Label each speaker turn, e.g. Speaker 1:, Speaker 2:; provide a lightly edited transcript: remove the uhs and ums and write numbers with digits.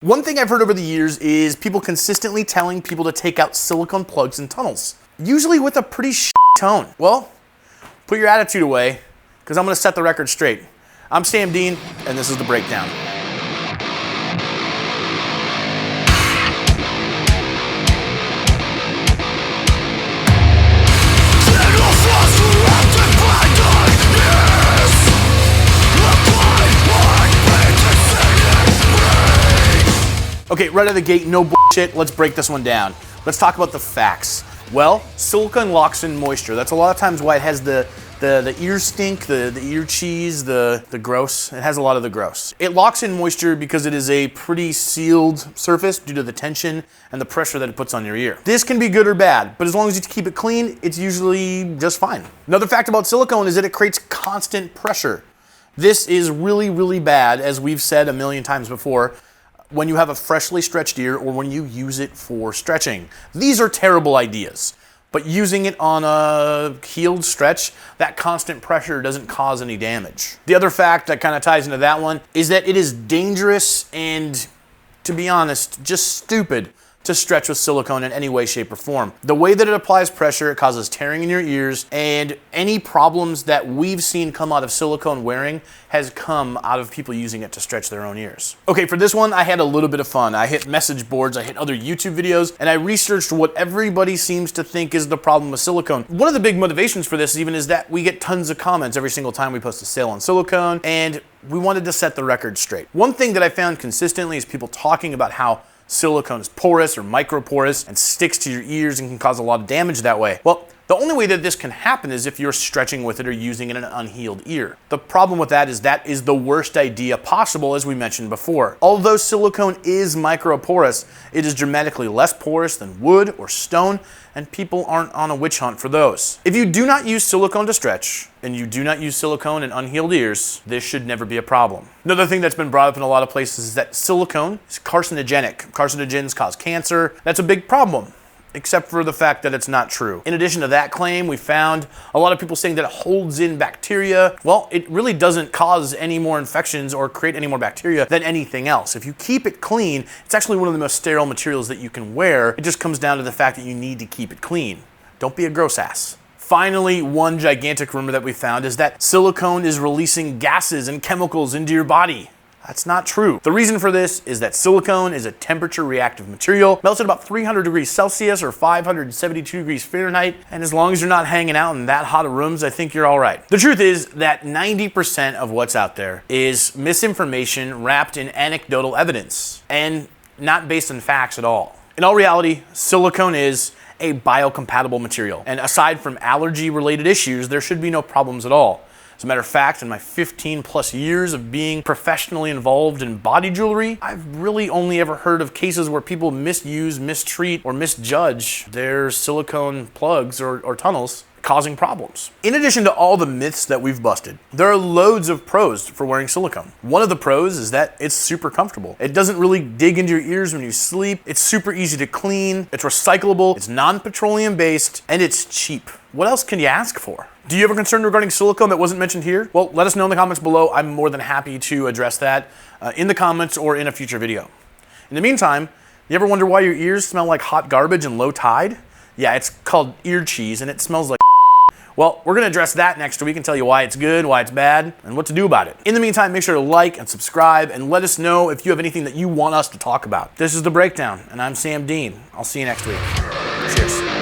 Speaker 1: One thing I've heard over the years is people consistently telling people to take out silicone plugs and tunnels, usually with a pretty tone. Well, put your attitude away, because I'm going to set the record straight. I'm Sam Dean, and this is The Breakdown. Okay, right out of the gate, no bullshit, let's break this one down. Let's talk about the facts. Well, silicone locks in moisture. That's a lot of times why it has the ear stink, the ear cheese, the gross. It has a lot of the gross. It locks in moisture because it is a pretty sealed surface due to the tension and the pressure that it puts on your ear. This can be good or bad, but as long as you keep it clean, it's usually just fine. Another fact about silicone is that it creates constant pressure. This is really, really bad, as we've said a million times before, when you have a freshly stretched ear or when you use it for stretching. These are terrible ideas, but using it on a healed stretch, that constant pressure doesn't cause any damage. The other fact that kind of ties into that one is that it is dangerous and, to be honest, just stupid to stretch with silicone in any way, shape, or form. The way that it applies pressure, it causes tearing in your ears, and any problems that we've seen come out of silicone wearing has come out of people using it to stretch their own ears. Okay, for this one, I had a little bit of fun. I hit message boards, I hit other YouTube videos, and I researched what everybody seems to think is the problem with silicone. One of the big motivations for this even is that we get tons of comments every single time we post a sale on silicone, and we wanted to set the record straight. One thing that I found consistently is people talking about how silicone is porous or microporous and sticks to your ears and can cause a lot of damage that way. Well, the only way that this can happen is if you're stretching with it or using it in an unhealed ear. The problem with that is the worst idea possible, as we mentioned before. Although silicone is microporous, it is dramatically less porous than wood or stone, and people aren't on a witch hunt for those. If you do not use silicone to stretch, and you do not use silicone in unhealed ears, this should never be a problem. Another thing that's been brought up in a lot of places is that silicone is carcinogenic. Carcinogens cause cancer. That's a big problem, except for the fact that it's not true. In addition to that claim, we found a lot of people saying that it holds in bacteria. Well, it really doesn't cause any more infections or create any more bacteria than anything else. If you keep it clean, it's actually one of the most sterile materials that you can wear. It just comes down to the fact that you need to keep it clean. Don't be a gross ass. Finally, one gigantic rumor that we found is that silicone is releasing gases and chemicals into your body. That's not true. The reason for this is that silicone is a temperature reactive material, melts at about 300 degrees Celsius or 572 degrees Fahrenheit, and as long as you're not hanging out in that hot of rooms, I think you're all right. The truth is that 90% of what's out there is misinformation wrapped in anecdotal evidence and not based on facts at all. In all reality, silicone is a biocompatible material, and aside from allergy-related issues, there should be no problems at all. As a matter of fact, in my 15 plus years of being professionally involved in body jewelry, I've really only ever heard of cases where people misuse, mistreat, or misjudge their silicone plugs or tunnels, causing problems. In addition to all the myths that we've busted, there are loads of pros for wearing silicone. One of the pros is that it's super comfortable. It doesn't really dig into your ears when you sleep. It's super easy to clean. It's recyclable. It's non-petroleum based, and it's cheap. What else can you ask for? Do you have a concern regarding silicone that wasn't mentioned here? Well, let us know in the comments below. I'm more than happy to address that in the comments or in a future video. In the meantime, you ever wonder why your ears smell like hot garbage and low tide? Yeah, it's called ear cheese and it smells like well, we're gonna address that next week and tell you why it's good, why it's bad, and what to do about it. In the meantime, make sure to like and subscribe and let us know if you have anything that you want us to talk about. This is The Breakdown, and I'm Sam Dean. I'll see you next week. Cheers.